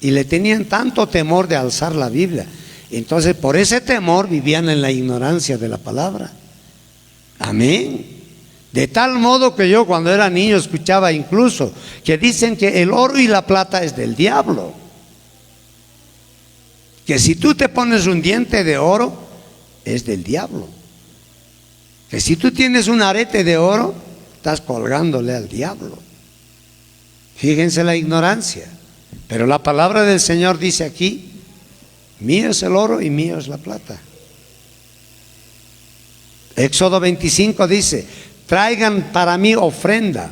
y le tenían tanto temor de alzar la Biblia. Entonces por ese temor vivían en la ignorancia de la palabra. Amén. De tal modo que yo cuando era niño escuchaba incluso que dicen que el oro y la plata es del diablo, que si tú te pones un diente de oro es del diablo, que si tú tienes un arete de oro estás colgándole al diablo. Fíjense la ignorancia. Pero la palabra del Señor dice aquí: mío es el oro y mío es la plata. Éxodo 25 dice: traigan para mí ofrenda,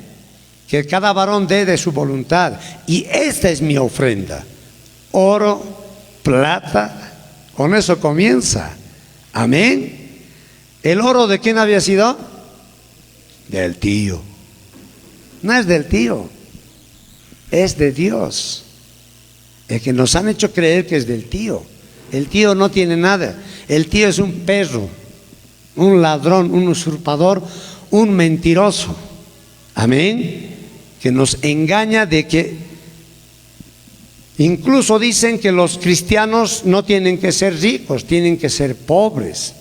que cada varón dé de su voluntad, y esta es mi ofrenda: oro, plata. Con eso comienza. Amén. ¿El oro de quién había sido? Del tío. No es del tío, es de Dios. El que nos han hecho creer que es del tío. El tío no tiene nada. El tío es un perro, un ladrón, un usurpador, un mentiroso. Amén. Que nos engaña de que incluso dicen que los cristianos no tienen que ser ricos, tienen que ser pobres.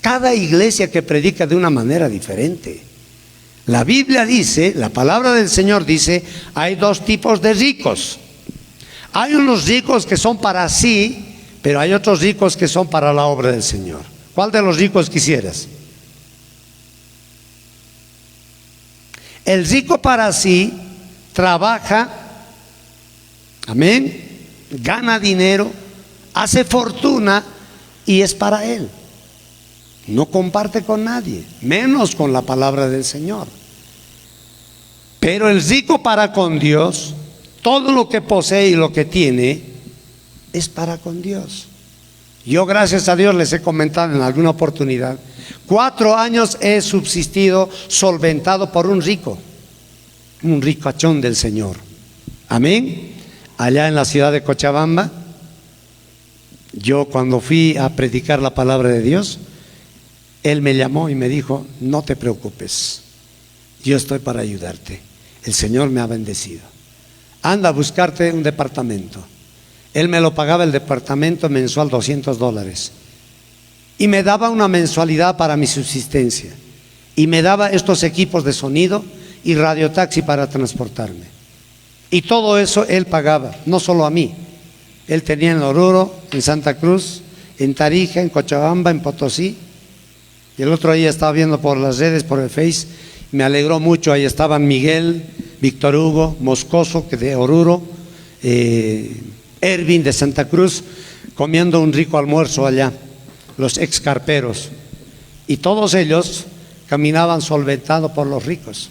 Cada iglesia que predica de una manera diferente. La Biblia dice, la palabra del Señor dice, hay dos tipos de ricos. Hay unos ricos que son para sí, pero hay otros ricos que son para la obra del Señor. ¿Cuál de los ricos quisieras? El rico para sí trabaja, amén, gana dinero, hace fortuna y es para él. No comparte con nadie, menos con la palabra del Señor. Pero el rico para con Dios, todo lo que posee y lo que tiene es para con Dios. Yo, gracias a Dios, les he comentado en alguna oportunidad, 4 años he subsistido solventado por un ricachón del Señor. Amén. Allá en la ciudad de Cochabamba, yo cuando fui a predicar la palabra de Dios, él me llamó y me dijo: no te preocupes, yo estoy para ayudarte, el Señor me ha bendecido, anda a buscarte un departamento. Él me lo pagaba el departamento mensual $200 y me daba una mensualidad para mi subsistencia, y me daba estos equipos de sonido y radiotaxi para transportarme, y todo eso él pagaba, no solo a mí. Él tenía en Oruro, en Santa Cruz, en Tarija, en Cochabamba, en Potosí. Y el otro día estaba viendo por las redes, por el Face, me alegró mucho. Ahí estaban Miguel, Víctor Hugo, Moscoso, que de Oruro, Ervin de Santa Cruz, comiendo un rico almuerzo allá, los ex carperos. Y todos ellos caminaban solventados por los ricos.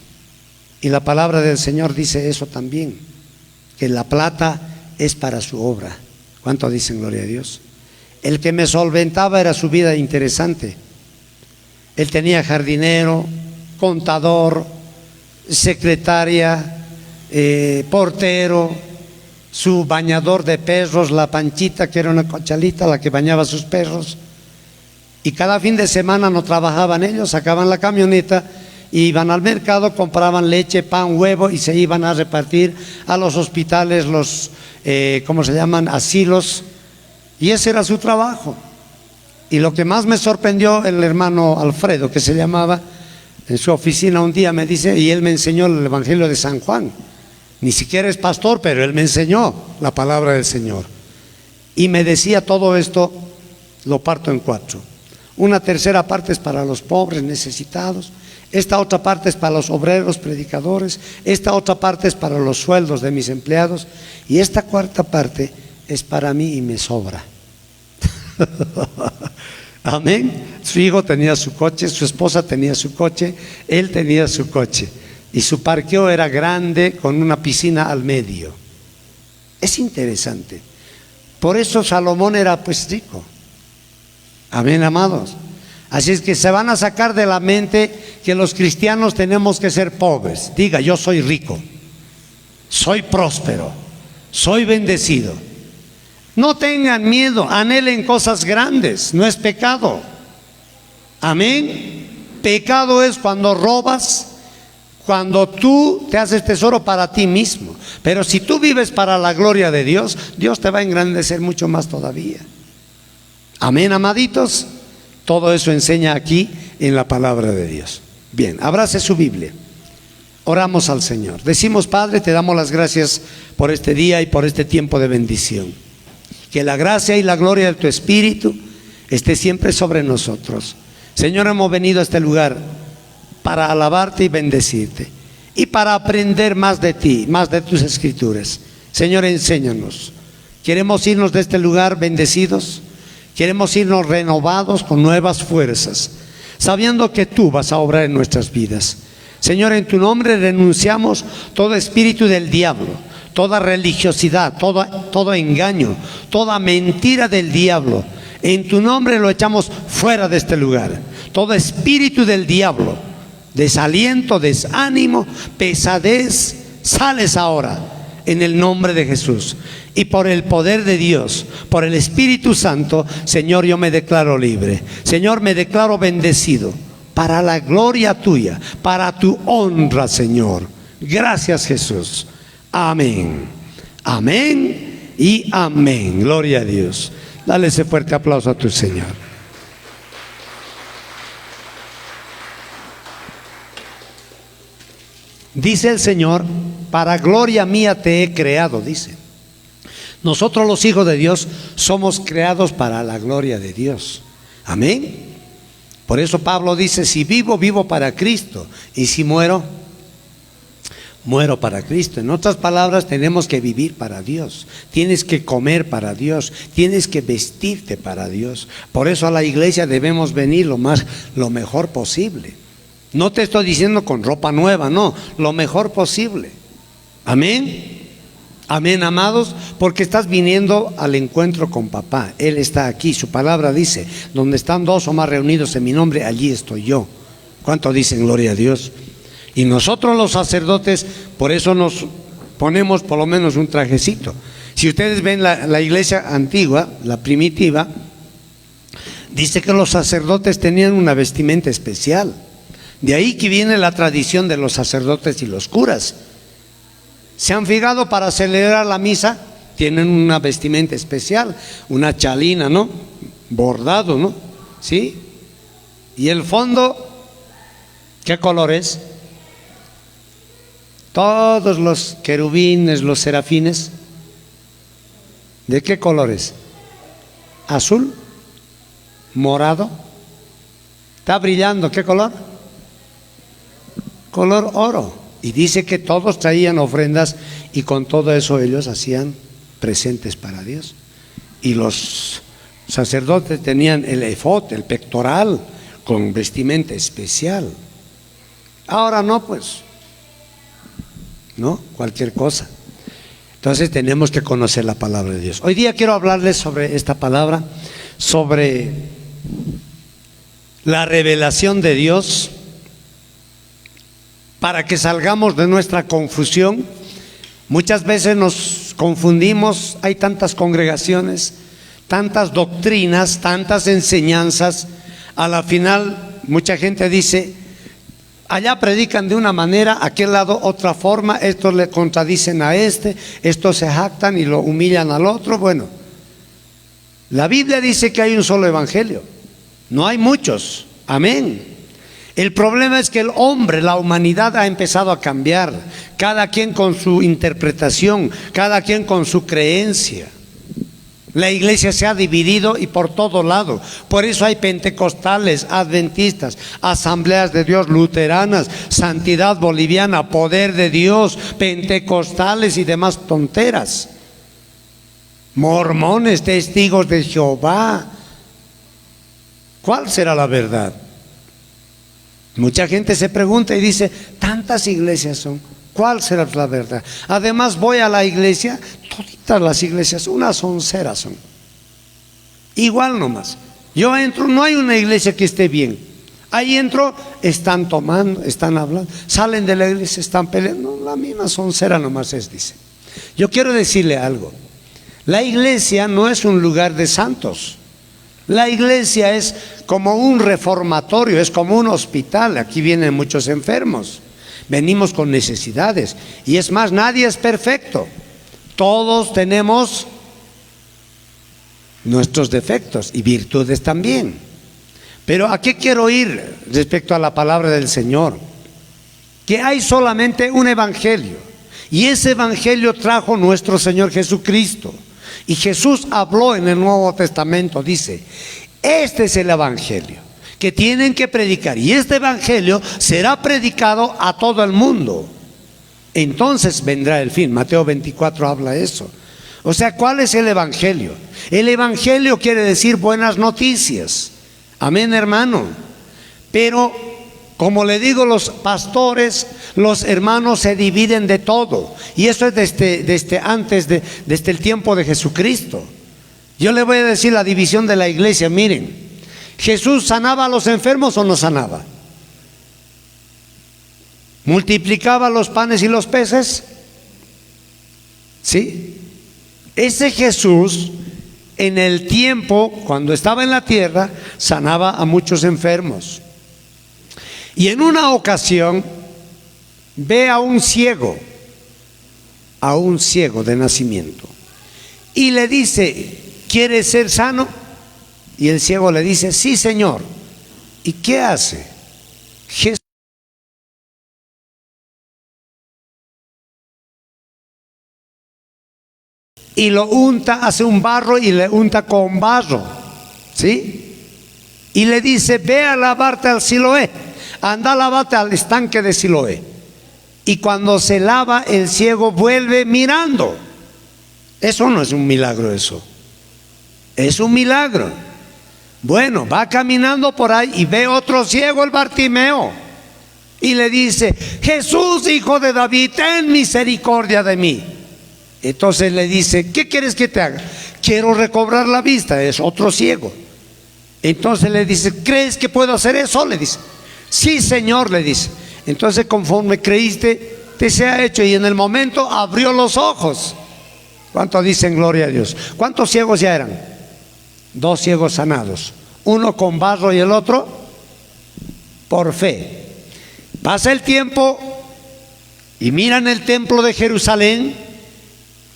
Y la palabra del Señor dice eso también, que la plata es para su obra. ¿Cuánto dicen gloria a Dios? El que me solventaba era su vida interesante. Él tenía jardinero, contador, secretaria, portero, su bañador de perros, la Panchita, que era una cochalita, la que bañaba a sus perros. Y cada fin de semana no trabajaban ellos, sacaban la camioneta, iban al mercado, compraban leche, pan, huevo y se iban a repartir a los hospitales, los, ¿cómo se llaman? Asilos. Y ese era su trabajo. Y lo que más me sorprendió, el hermano Alfredo, que se llamaba, en su oficina un día me dice, y él me enseñó el Evangelio de San Juan. Ni siquiera es pastor, pero él me enseñó la palabra del Señor. Y me decía: todo esto lo parto en 4. Una tercera parte es para los pobres necesitados, esta otra parte es para los obreros predicadores, esta otra parte es para los sueldos de mis empleados, y esta cuarta parte es para mí y me sobra. Amén. Su hijo tenía su coche, su esposa tenía su coche, él tenía su coche, y su parqueo era grande con una piscina al medio. Es interesante. Por eso Salomón era pues rico. Amén, amados. Así es que se van a sacar de la mente que los cristianos tenemos que ser pobres. Diga: yo soy rico, soy próspero, soy bendecido. No tengan miedo, anhelen cosas grandes, no es pecado. Amén. Pecado es cuando robas, Cuando tú te haces tesoro para ti mismo. Pero si tú vives para la gloria de Dios, Dios te va a engrandecer mucho más todavía. Amén, amaditos. Todo eso enseña aquí en la palabra de Dios. Bien, abrace su Biblia. Oramos al Señor. Decimos: Padre, te damos las gracias por este día y por este tiempo de bendición. Que la gracia y la gloria de tu Espíritu esté siempre sobre nosotros. Señor, hemos venido a este lugar para alabarte y bendecirte, y para aprender más de ti, más de tus escrituras. Señor, enséñanos. Queremos irnos de este lugar bendecidos. Queremos irnos renovados con nuevas fuerzas, sabiendo que tú vas a obrar en nuestras vidas. Señor, en tu nombre renunciamos todo espíritu del diablo, toda religiosidad, todo engaño, toda mentira del diablo. En tu nombre lo echamos fuera de este lugar. Todo espíritu del diablo, desaliento, desánimo, pesadez, sales ahora en el nombre de Jesús. Y por el poder de Dios, por el Espíritu Santo, Señor, yo me declaro libre. Señor, me declaro bendecido para la gloria tuya, para tu honra, Señor. Gracias, Jesús. Amén. Amén y amén. Gloria a Dios. Dale ese fuerte aplauso a tu Señor. Dice el Señor: para gloria mía te he creado, dice. Nosotros los hijos de Dios somos creados para la gloria de Dios. Amén. Por eso Pablo dice: si vivo, vivo para Cristo, y si muero, muero para Cristo. En otras palabras, tenemos que vivir para Dios. Tienes que comer para Dios. Tienes que vestirte para Dios. Por eso a la iglesia debemos venir lo mejor posible. No te estoy diciendo con ropa nueva, no, lo mejor posible. Amén. Amén, amados, porque estás viniendo al encuentro con papá. Él está aquí. Su palabra dice: donde están dos o más reunidos en mi nombre, allí estoy yo. ¿Cuánto dicen gloria a Dios? Y nosotros los sacerdotes, por eso nos ponemos por lo menos un trajecito. Si ustedes ven la iglesia antigua, la primitiva, dice que los sacerdotes tenían una vestimenta especial. De ahí que viene la tradición de los sacerdotes y los curas. ¿Se han fijado? Para celebrar la misa tienen una vestimenta especial, una chalina, ¿no? Bordado, ¿no? ¿Sí? Y el fondo, ¿qué color es? Todos los querubines, los serafines, ¿de qué colores? Azul, morado. Está brillando, ¿qué color? Color oro. Y dice que todos traían ofrendas, y con todo eso ellos hacían presentes para Dios. Y los sacerdotes tenían el efod, el pectoral, con vestimenta especial. Ahora no, pues, no, cualquier cosa. Entonces tenemos que conocer la palabra de Dios. Hoy día quiero hablarles sobre esta palabra, sobre la revelación de Dios, para que salgamos de nuestra confusión. Muchas veces nos confundimos, hay tantas congregaciones, tantas doctrinas, tantas enseñanzas. A la final mucha gente dice: allá predican de una manera, a aquel lado otra forma, estos le contradicen a este, estos se jactan y lo humillan al otro. Bueno, la Biblia dice que hay un solo evangelio, no hay muchos. Amén. El problema es que el hombre, la humanidad ha empezado a cambiar, cada quien con su interpretación, cada quien con su creencia. La iglesia se ha dividido y por todo lado. Por eso hay pentecostales, adventistas, asambleas de Dios, luteranas, santidad boliviana, poder de Dios, pentecostales y demás tonteras. Mormones, testigos de Jehová. ¿Cuál será la verdad? Mucha gente se pregunta y dice: tantas iglesias son, ¿cuál será la verdad? Además voy a la iglesia, toditas las iglesias unas onceras son, igual nomás. Yo entro, no hay una iglesia que esté bien. Ahí entro, están tomando, están hablando, salen de la iglesia, están peleando, la misma soncera nomás es, dice. Yo quiero decirle algo: la iglesia no es un lugar de santos. La iglesia es como un reformatorio, es como un hospital. Aquí vienen muchos enfermos venimos con necesidades. Y es más, nadie es perfecto. Todos tenemos nuestros defectos y virtudes también. Pero ¿a qué quiero ir respecto a la palabra del Señor? Que hay solamente un evangelio, y ese evangelio trajo nuestro Señor Jesucristo. Y Jesús habló en el Nuevo Testamento, dice: este es el evangelio que tienen que predicar, y este evangelio será predicado a todo el mundo. Entonces vendrá el fin. Mateo 24 habla eso. O sea, ¿cuál es el evangelio? El evangelio quiere decir buenas noticias. Amén, hermano. Pero como le digo, los pastores, los hermanos se dividen de todo. Y eso es desde el tiempo de Jesucristo. Yo le voy a decir la división de la iglesia. Miren, ¿Jesús sanaba a los enfermos o no sanaba? ¿Multiplicaba los panes y los peces? ¿Sí? Ese Jesús, en el tiempo, cuando estaba en la tierra, sanaba a muchos enfermos. Y en una ocasión ve a un ciego de nacimiento, y le dice: ¿quieres ser sano? Y el ciego le dice: sí, Señor. ¿Y qué hace? Jesús y lo unta, hace un barro y le unta con barro, ¿sí? Y le dice: ve a lavarte al Siloé, anda a lavarte al estanque de Siloé. Y cuando se lava, el ciego vuelve mirando. Eso no es un milagro, eso es un milagro. Bueno, va caminando por ahí y ve otro ciego, el Bartimeo, y le dice: Jesús, hijo de David, ten misericordia de mí. Entonces le dice: ¿qué quieres que te haga? Quiero recobrar la vista. Es otro ciego. Entonces le dice: ¿crees que puedo hacer eso? Le dice: sí, Señor, le dice. Entonces, conforme creíste, te sea hecho. Y en el momento abrió los ojos. ¿Cuántos dicen gloria a Dios? ¿Cuántos ciegos ya eran? 2 ciegos sanados, uno con barro y el otro por fe. Pasa el tiempo y miran el templo de Jerusalén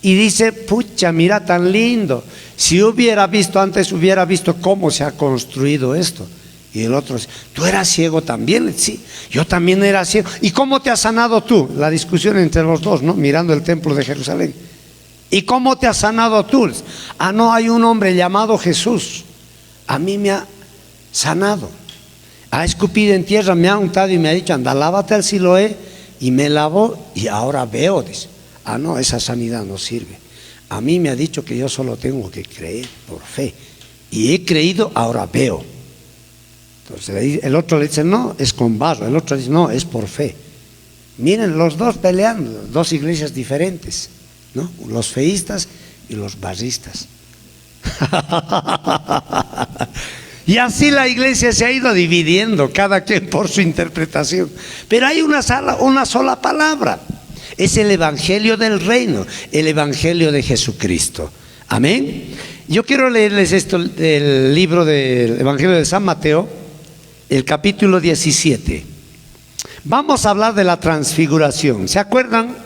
y dice: pucha, mira tan lindo. Si hubiera visto antes, hubiera visto cómo se ha construido esto. Y el otro dice: ¿tú eras ciego también? Sí, yo también era ciego. ¿Y cómo te has sanado tú? La discusión entre los dos, ¿no? Mirando el templo de Jerusalén. ¿Y cómo te has sanado tú? Ah, no, hay un hombre llamado Jesús. A mí me ha sanado. Ha escupido en tierra, me ha untado y me ha dicho: anda, lávate al Siloé. Y me lavó y ahora veo, dice. Ah, no, esa sanidad no sirve. A mí me ha dicho que yo solo tengo que creer por fe. Y he creído, ahora veo. Entonces el otro le dice: no, es con barro. El otro dice: no, es por fe. Miren, los dos peleando, 2 iglesias diferentes, ¿no? Los feístas y los barristas. Y así la iglesia se ha ido dividiendo, cada quien por su interpretación. Pero hay una sola palabra. Es el evangelio del reino, el evangelio de Jesucristo. Amén. Yo quiero leerles esto del libro del evangelio de San Mateo, el capítulo 17. Vamos a hablar de la transfiguración. ¿Se acuerdan?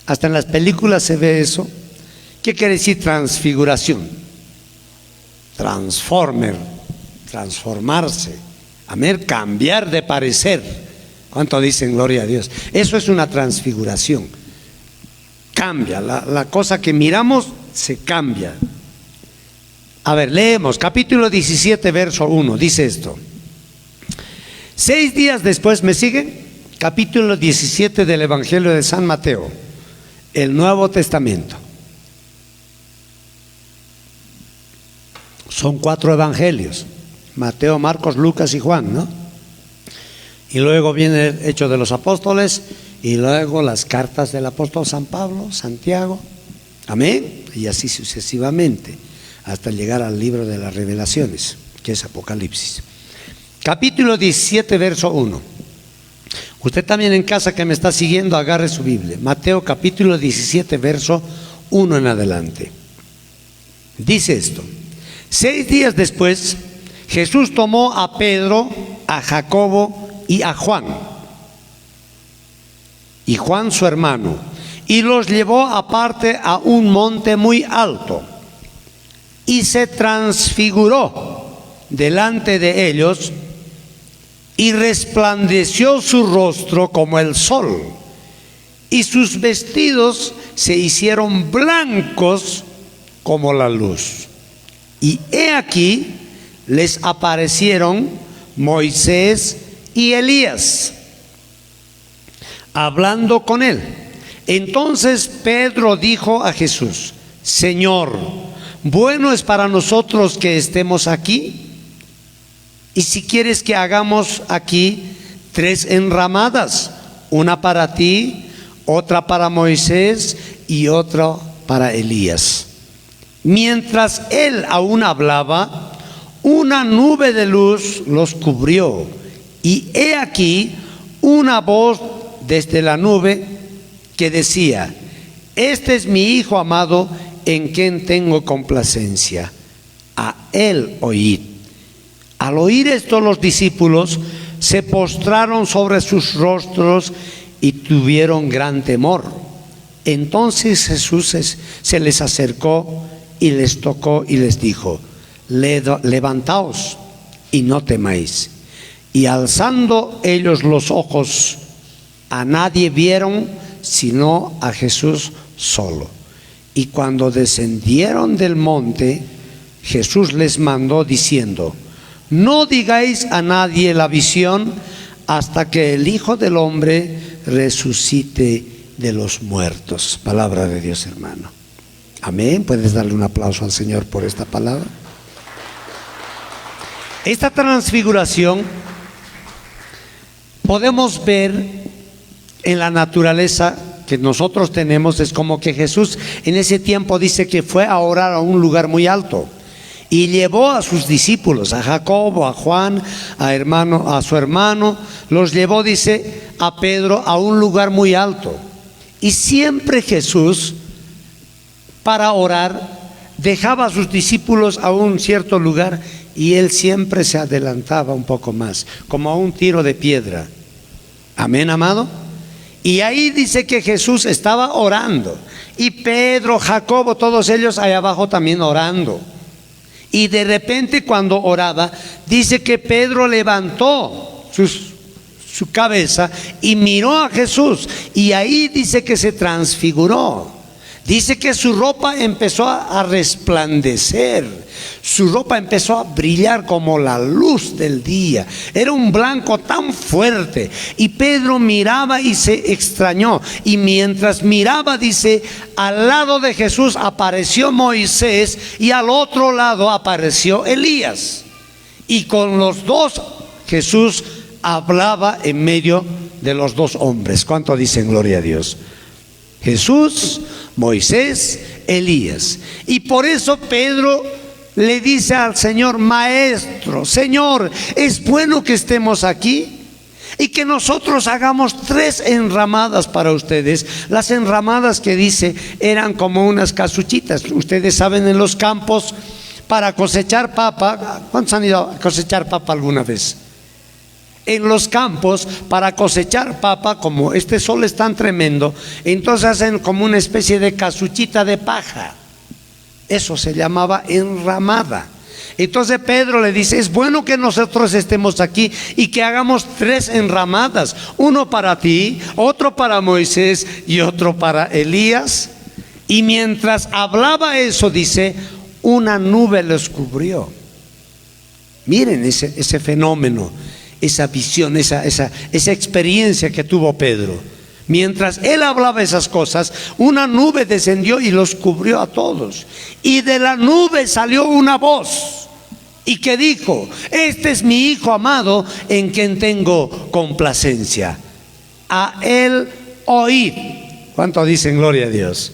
Hasta en las películas se ve eso. ¿Qué quiere decir transfiguración? Transformer, transformarse. Amén, cambiar de parecer. ¿Cuánto dicen gloria a Dios? Eso es una transfiguración. Cambia, la cosa que miramos se cambia. A ver, leemos capítulo 17, verso 1. Dice esto: 6 días después, ¿me siguen? Capítulo 17 del Evangelio de San Mateo, el Nuevo Testamento. Son 4 evangelios: Mateo, Marcos, Lucas y Juan, ¿no? Y luego viene el Hecho de los Apóstoles, y luego las cartas del apóstol San Pablo, Santiago, amén, y así sucesivamente, hasta llegar al libro de las Revelaciones, que es Apocalipsis. Capítulo 17, verso 1. Usted también en casa que me está siguiendo, agarre su Biblia. Mateo capítulo 17, verso 1 en adelante. Dice esto: 6 días después, Jesús tomó a Pedro, a Jacobo y a Juan y Juan su hermano, y los llevó aparte a un monte muy alto, y se transfiguró delante de ellos, y resplandeció su rostro como el sol, y sus vestidos se hicieron blancos como la luz. Y he aquí, les aparecieron Moisés y Elías, hablando con él. Entonces Pedro dijo a Jesús: Señor, bueno es para nosotros que estemos aquí, y si quieres que hagamos aquí 3 enramadas, una para ti, otra para Moisés y otra para Elías. Mientras él aún hablaba, una nube de luz los cubrió, y he aquí una voz desde la nube que decía: Este es mi Hijo amado, en quien tengo complacencia, a él oíd. Al oír esto, los discípulos se postraron sobre sus rostros y tuvieron gran temor. Entonces Jesús se les acercó y les tocó y les dijo: levantaos y no temáis. Y alzando ellos los ojos, a nadie vieron sino a Jesús solo. Y cuando descendieron del monte, Jesús les mandó diciendo: no digáis a nadie la visión hasta que el Hijo del Hombre resucite de los muertos. Palabra de Dios, hermano. Amén. ¿Puedes darle un aplauso al Señor por esta palabra? Esta transfiguración podemos ver en la naturaleza que nosotros tenemos. Es como que Jesús en ese tiempo dice que fue a orar a un lugar muy alto y llevó a sus discípulos, a Jacobo, a Juan, a su hermano, los llevó, dice, a Pedro a un lugar muy alto. Y siempre Jesús, para orar, dejaba a sus discípulos a un cierto lugar y él siempre se adelantaba un poco más, como a un tiro de piedra. Amén, amado. Y ahí dice que Jesús estaba orando, y Pedro, Jacobo, todos ellos allá abajo también orando. Y de repente, cuando oraba, dice que Pedro levantó su cabeza y miró a Jesús, y ahí dice que se transfiguró. Dice que su ropa empezó a resplandecer, su ropa empezó a brillar como la luz del día. Era un blanco tan fuerte, y Pedro miraba y se extrañó. Y mientras miraba, dice, al lado de Jesús apareció Moisés y al otro lado apareció Elías. Y con los dos Jesús hablaba en medio de los dos hombres. ¿Cuánto dicen gloria a Dios? Jesús, Moisés, Elías. Y por eso Pedro le dice al Señor: Maestro, Señor, es bueno que estemos aquí y que nosotros hagamos 3 enramadas para ustedes. Las enramadas que dice eran como unas casuchitas. Ustedes saben, en los campos para cosechar papa. ¿Cuántos han ido a cosechar papa alguna vez? En los campos, para cosechar papa, como este sol es tan tremendo, entonces hacen como una especie de casuchita de paja. Eso se llamaba enramada. Entonces Pedro le dice: es bueno que nosotros estemos aquí y que hagamos 3 enramadas, uno para ti, otro para Moisés y otro para Elías. Y mientras hablaba eso, dice, una nube los cubrió. Miren ese fenómeno, esa visión, esa experiencia que tuvo Pedro. Mientras él hablaba esas cosas, una nube descendió y los cubrió a todos. Y de la nube salió una voz, y que dijo: este es mi Hijo amado, en quien tengo complacencia, a él oíd. ¿Cuánto dicen gloria a Dios?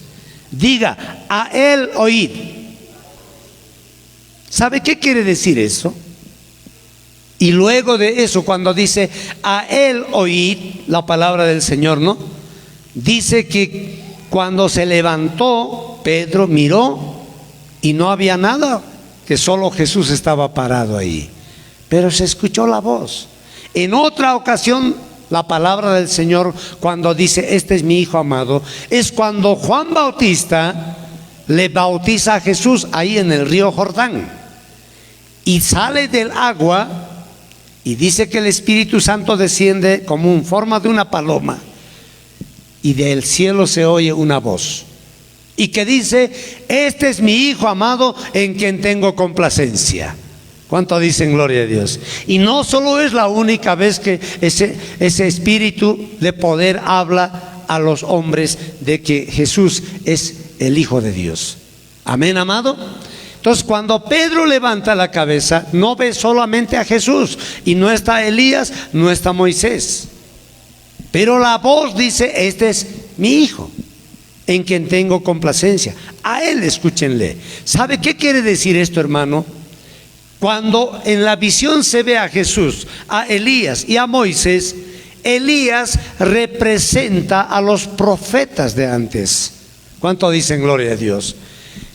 Diga: a él oíd. ¿Sabe qué quiere decir eso? Y luego de eso, cuando dice a él oíd, la palabra del Señor, ¿no? Dice que cuando se levantó, Pedro miró y no había nada, que solo Jesús estaba parado ahí. Pero se escuchó la voz. En otra ocasión la palabra del Señor cuando dice este es mi hijo amado, es cuando Juan Bautista le bautiza a Jesús ahí en el río Jordán y sale del agua y dice que el Espíritu Santo desciende como en forma de una paloma y del cielo se oye una voz y que dice este es mi hijo amado en quien tengo complacencia. ¿Cuánto dicen gloria a Dios? Y no solo es la única vez que ese espíritu de poder habla a los hombres de que Jesús es el Hijo de Dios. Amén, amado. Entonces cuando Pedro levanta la cabeza no ve solamente a Jesús y no está Elías, no está Moisés, pero la voz dice este es mi hijo en quien tengo complacencia, a él escúchenle. ¿Sabe qué quiere decir esto, hermano? Cuando en la visión se ve a Jesús, a Elías y a Moisés, Elías representa a los profetas de antes. ¿Cuánto dicen gloria a Dios?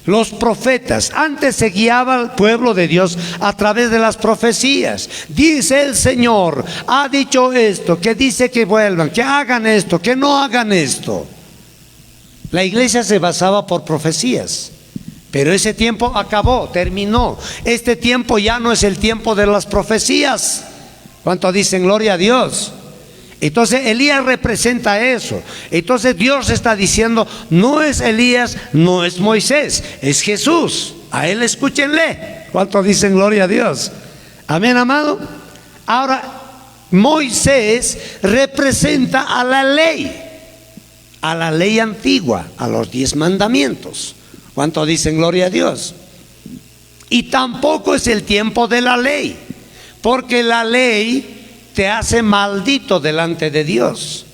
Los profetas, antes se guiaba al pueblo de Dios a través de las profecías. Dice el Señor, ha dicho esto, que dice que vuelvan, que hagan esto, que no hagan esto. La iglesia se basaba por profecías. Pero ese tiempo acabó, terminó. Este tiempo ya no es el tiempo de las profecías. ¿Cuánto dicen gloria a Dios? Entonces Elías representa eso. Entonces Dios está diciendo, no es Elías, no es Moisés, es Jesús. A él escúchenle. ¿Cuánto dicen gloria a Dios? Amén, amado. Ahora, Moisés representa a la ley antigua, a los 10 mandamientos. ¿Cuánto dicen gloria a Dios? Y tampoco es el tiempo de la ley, porque la ley te hace maldito delante de Dios.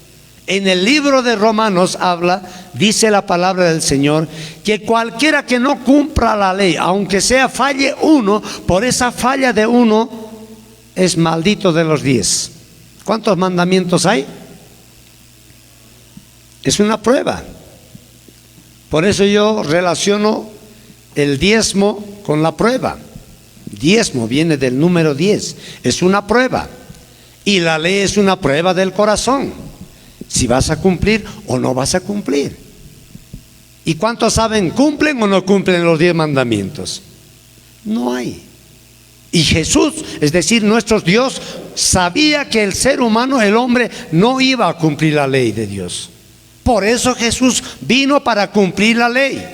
En el libro de Romanos habla, dice la palabra del Señor, que cualquiera que no cumpla la ley, aunque sea falle uno, por esa falla de uno, es maldito de los 10. ¿Cuántos mandamientos hay? Es una prueba. Por eso yo relaciono el diezmo con la prueba. Diezmo viene del número 10, es una prueba. Y la ley es una prueba del corazón, si vas a cumplir o no vas a cumplir. ¿Y cuántos saben, cumplen o no cumplen los 10 mandamientos? No hay. Y Jesús, es decir, nuestro Dios, sabía que el ser humano, el hombre, no iba a cumplir la ley de Dios. Por eso Jesús vino para cumplir la ley.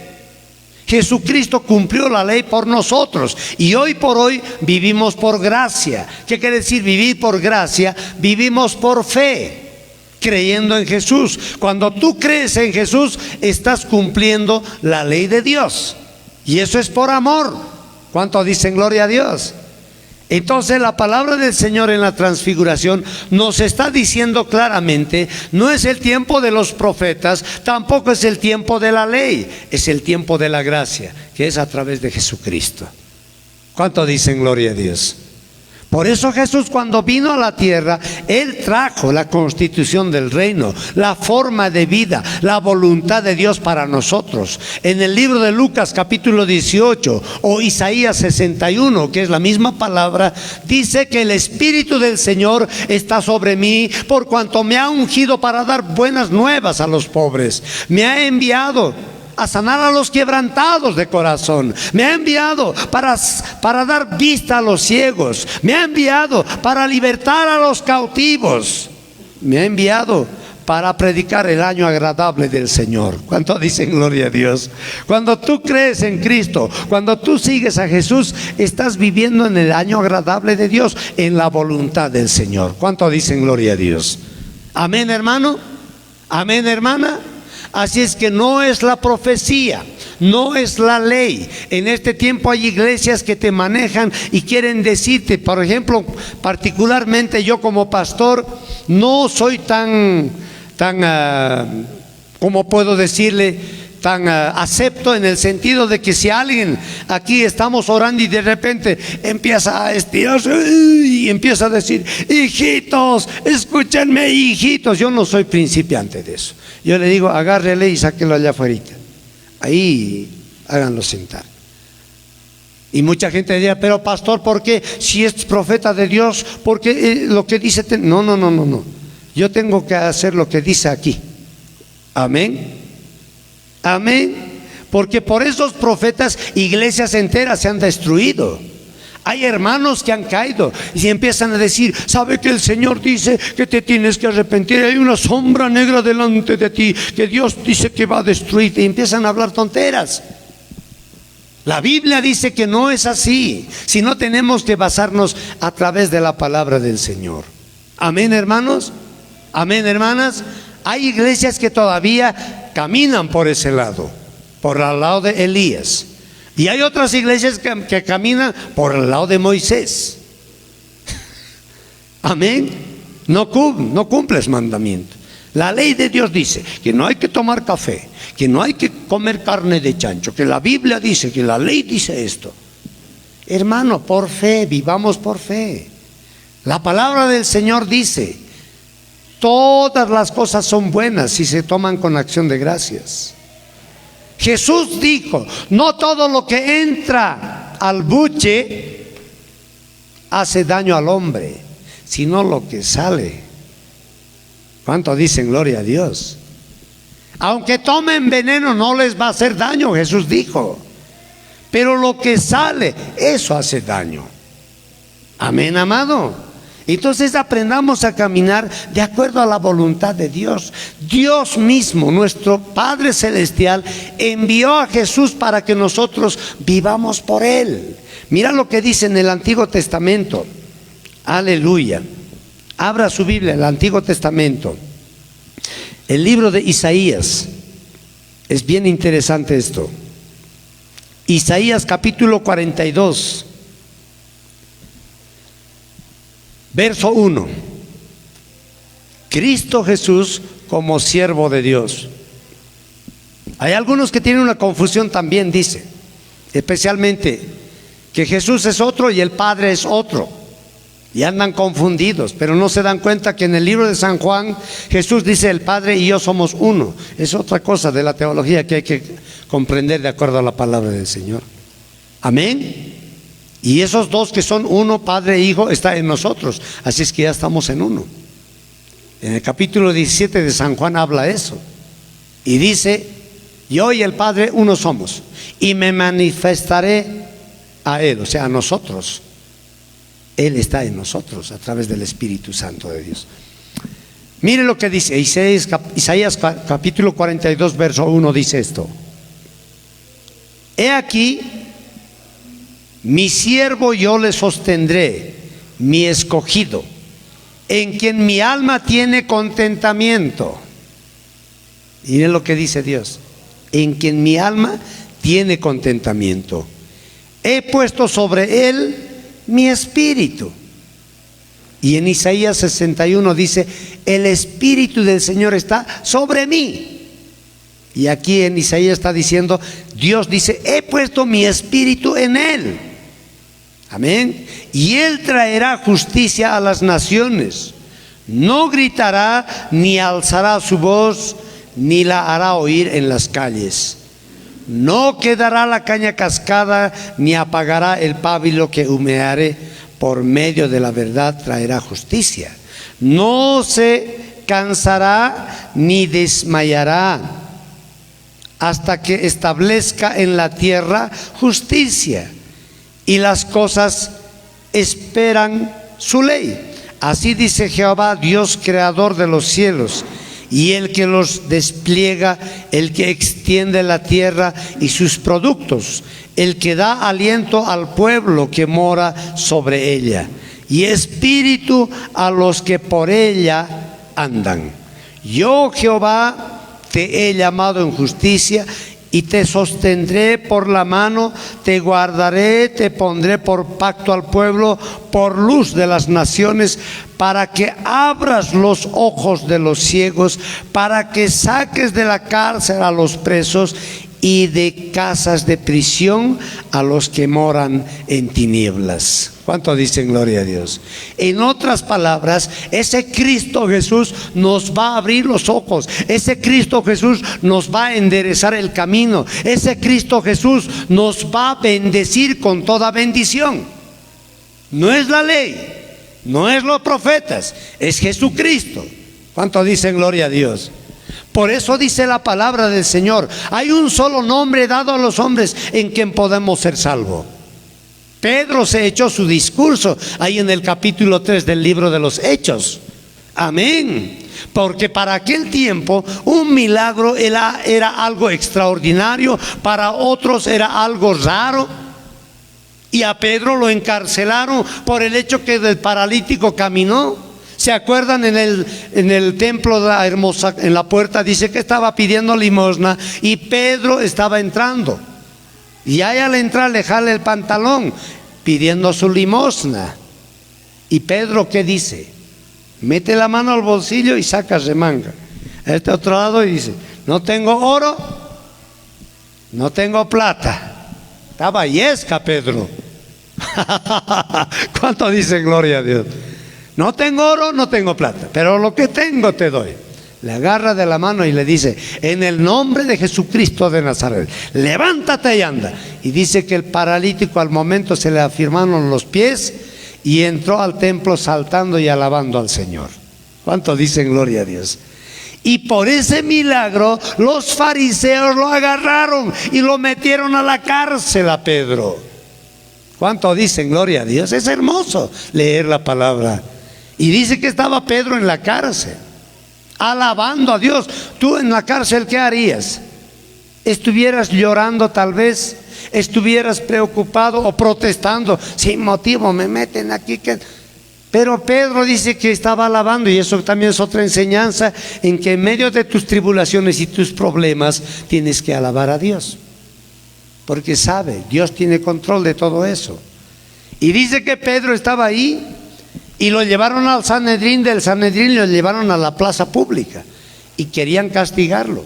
Jesucristo cumplió la ley por nosotros y hoy por hoy vivimos por gracia. ¿Qué quiere decir vivir por gracia? Vivimos por fe, creyendo en Jesús. Cuando tú crees en Jesús, estás cumpliendo la ley de Dios. Y eso es por amor. ¿Cuánto dicen gloria a Dios? Entonces la palabra del Señor en la transfiguración nos está diciendo claramente, no es el tiempo de los profetas, tampoco es el tiempo de la ley, es el tiempo de la gracia, que es a través de Jesucristo. ¿Cuánto dicen gloria a Dios? Por eso Jesús, cuando vino a la tierra, Él trajo la constitución del reino, la forma de vida, la voluntad de Dios para nosotros. En el libro de Lucas capítulo 18 o Isaías 61, que es la misma palabra, dice que el Espíritu del Señor está sobre mí, por cuanto me ha ungido para dar buenas nuevas a los pobres. Me ha enviado a sanar a los quebrantados de corazón. Me ha enviado para dar vista a los ciegos. Me ha enviado para libertar a los cautivos. Me ha enviado para predicar el año agradable del Señor. ¿Cuánto dicen gloria a Dios? Cuando tú crees en Cristo, cuando tú sigues a Jesús, estás viviendo en el año agradable de Dios, en la voluntad del Señor. ¿Cuánto dicen gloria a Dios? Amén, hermano. Amén, hermana. Así es que no es la profecía, no es la ley. En este tiempo hay iglesias que te manejan y quieren decirte, por ejemplo, particularmente yo como pastor, no soy tan ¿cómo puedo decirle? Tan acepto en el sentido de que si alguien aquí estamos orando y de repente empieza a estirarse y empieza a decir, hijitos, escúchenme, hijitos. Yo no soy principiante de eso. Yo le digo, agárrele y sáquelo allá afuera. Ahí háganlo sentar. Y mucha gente diría, pero pastor, ¿por qué? Si es profeta de Dios, ¿por qué lo que dice? No. yo tengo que hacer lo que dice aquí. Amén. Amén. Porque por esos profetas iglesias enteras se han destruido. Hay hermanos que han caído y empiezan a decir: ¿sabe que el Señor dice que te tienes que arrepentir? Hay una sombra negra delante de ti, que Dios dice que va a destruirte. Y empiezan a hablar tonteras. La Biblia dice que no es así, sino tenemos que basarnos a través de la palabra del Señor. Amén, hermanos. Amén, hermanas. Hay iglesias que todavía caminan por ese lado, por el lado de Elías. Y hay otras iglesias que caminan por el lado de Moisés. Amén. No cumples mandamiento. La ley de Dios dice que no hay que tomar café, que no hay que comer carne de chancho, que la Biblia dice, que la ley dice esto. Hermano, por fe, vivamos por fe. La palabra del Señor dice: todas las cosas son buenas si se toman con acción de gracias. Jesús dijo: no todo lo que entra al buche hace daño al hombre, sino lo que sale. ¿Cuánto dicen gloria a Dios? Aunque tomen veneno no les va a hacer daño, Jesús dijo. Pero lo que sale, eso hace daño. Amén, amado. Entonces aprendamos a caminar de acuerdo a la voluntad de Dios. Dios mismo, nuestro Padre Celestial, envió a Jesús para que nosotros vivamos por Él. Mira lo que dice en el Antiguo Testamento. Aleluya. Abra su Biblia, el Antiguo Testamento. El libro de Isaías. Es bien interesante esto. Isaías capítulo 42. Verso 1. Cristo Jesús como siervo de Dios. Hay algunos que tienen una confusión también, dice, especialmente que Jesús es otro y el Padre es otro, y andan confundidos, pero no se dan cuenta que en el libro de San Juan Jesús dice: el Padre y yo somos uno. Es otra cosa de la teología que hay que comprender de acuerdo a la palabra del Señor. Amén. Y esos dos que son uno, Padre e Hijo, está en nosotros. Así es que ya estamos en uno. En el capítulo 17 de San Juan habla eso. Y dice: yo y el Padre uno somos, y me manifestaré a Él, o sea, a nosotros. Él está en nosotros a través del Espíritu Santo de Dios. Mire lo que dice Isaías capítulo 42 verso 1, dice esto: he aquí, mi siervo yo le sostendré, mi escogido, en quien mi alma tiene contentamiento. Miren lo que dice Dios: en quien mi alma tiene contentamiento. He puesto sobre él mi espíritu. Y en Isaías 61 dice: el espíritu del Señor está sobre mí. Y aquí en Isaías está diciendo, Dios dice: he puesto mi espíritu en él. Amén. Y él traerá justicia a las naciones. No gritará ni alzará su voz, ni la hará oír en las calles. No quedará la caña cascada, ni apagará el pábilo que humeare. Por medio de la verdad traerá justicia. No se cansará ni desmayará hasta que establezca en la tierra justicia. Y las cosas esperan su ley. Así dice Jehová, Dios creador de los cielos, y el que los despliega, el que extiende la tierra y sus productos, el que da aliento al pueblo que mora sobre ella, y espíritu a los que por ella andan. Yo, Jehová, te he llamado en justicia, y te sostendré por la mano, te guardaré, te pondré por pacto al pueblo, por luz de las naciones, para que abras los ojos de los ciegos, para que saques de la cárcel a los presos, y de casas de prisión a los que moran en tinieblas. ¿Cuánto dicen gloria a Dios? En otras palabras, ese Cristo Jesús nos va a abrir los ojos. Ese Cristo Jesús nos va a enderezar el camino. Ese Cristo Jesús nos va a bendecir con toda bendición. No es la ley, no es los profetas, es Jesucristo. ¿Cuánto dicen gloria a Dios? Por eso dice la palabra del Señor: hay un solo nombre dado a los hombres en quien podemos ser salvos. Pedro se echó su discurso ahí en el capítulo 3 del libro de los Hechos. Amén. Porque para aquel tiempo un milagro era algo extraordinario, para otros era algo raro. Y a Pedro lo encarcelaron por el hecho que el paralítico caminó. ¿Se acuerdan? En el templo de la hermosa, en la puerta dice que estaba pidiendo limosna y Pedro estaba entrando. Y ahí al entrar le jala el pantalón pidiendo su limosna. Y Pedro, ¿qué dice? Mete la mano al bolsillo y saca remanga. A este otro lado y dice: no tengo oro, no tengo plata. Estaba yesca Pedro. ¿Cuánto dice gloria a Dios? No tengo oro, no tengo plata, pero lo que tengo te doy. Le agarra de la mano y le dice: en el nombre de Jesucristo de Nazaret, levántate y anda. Y dice que el paralítico al momento se le afirmaron los pies y entró al templo saltando y alabando al Señor. ¿Cuánto dicen gloria a Dios? Y por ese milagro los fariseos lo agarraron y lo metieron a la cárcel a Pedro. ¿Cuánto dicen gloria a Dios? Es hermoso leer la palabra. Y dice que estaba Pedro en la cárcel alabando a Dios. Tú en la cárcel, ¿qué harías? ¿Estuvieras llorando tal vez? ¿Estuvieras preocupado o protestando? Sin motivo me meten aquí. Pero Pedro dice que estaba alabando, y eso también es otra enseñanza, en que en medio de tus tribulaciones y tus problemas tienes que alabar a Dios, porque sabe, Dios tiene control de todo eso. Y dice que Pedro estaba ahí y lo llevaron al Sanedrín, del Sanedrín lo llevaron a la plaza pública y querían castigarlo.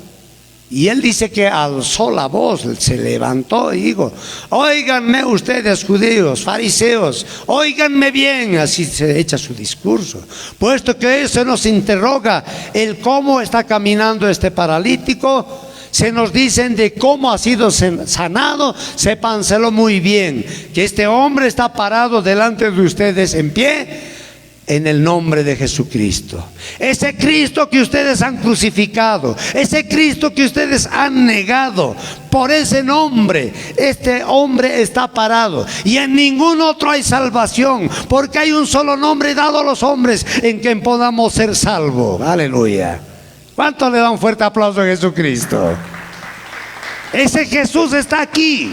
Y él dice que alzó la voz, se levantó y dijo: óiganme ustedes judíos, fariseos, óiganme bien. Así se echa su discurso. Puesto que se nos interroga el cómo está caminando este paralítico, se nos dicen de cómo ha sido sanado, sépanselo muy bien, que este hombre está parado delante de ustedes en pie, en el nombre de Jesucristo. Ese Cristo que ustedes han crucificado, ese Cristo que ustedes han negado, por ese nombre este hombre está parado. Y en ningún otro hay salvación, porque hay un solo nombre dado a los hombres en quien podamos ser salvos. Aleluya. ¿Cuánto le da un fuerte aplauso a Jesucristo? Ese Jesús está aquí.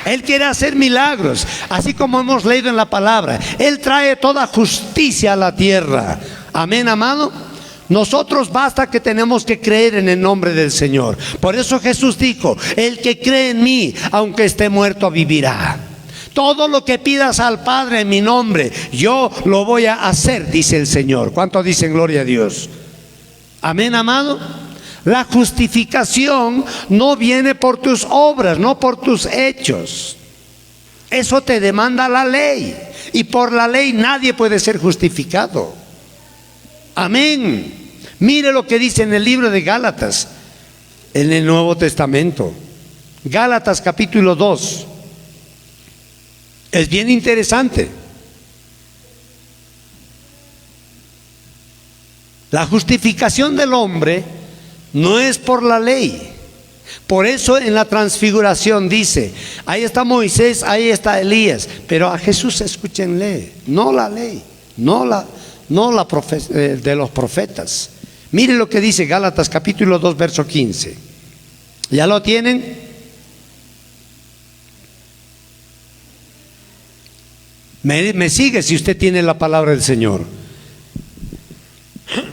Él quiere hacer milagros, así como hemos leído en la palabra. Él trae toda justicia a la tierra. Amén, amado. Nosotros basta que tenemos que creer en el nombre del Señor. Por eso Jesús dijo: el que cree en mí, aunque esté muerto, vivirá. Todo lo que pidas al Padre en mi nombre, yo lo voy a hacer, dice el Señor. ¿Cuánto dicen gloria a Dios? Amén, amado. La justificación no viene por tus obras, no por tus hechos. Eso te demanda la ley. Y por la ley nadie puede ser justificado. Amén. Mire lo que dice en el libro de Gálatas, en el Nuevo Testamento. Gálatas capítulo 2. Es bien interesante. La justificación del hombre no es por la ley. Por eso en la transfiguración dice: ahí está Moisés, ahí está Elías. Pero a Jesús escúchenle, no la ley, no la de los profetas. Mire lo que dice Gálatas capítulo 2 verso 15. ¿Ya lo tienen? Me sigue si usted tiene la palabra del Señor.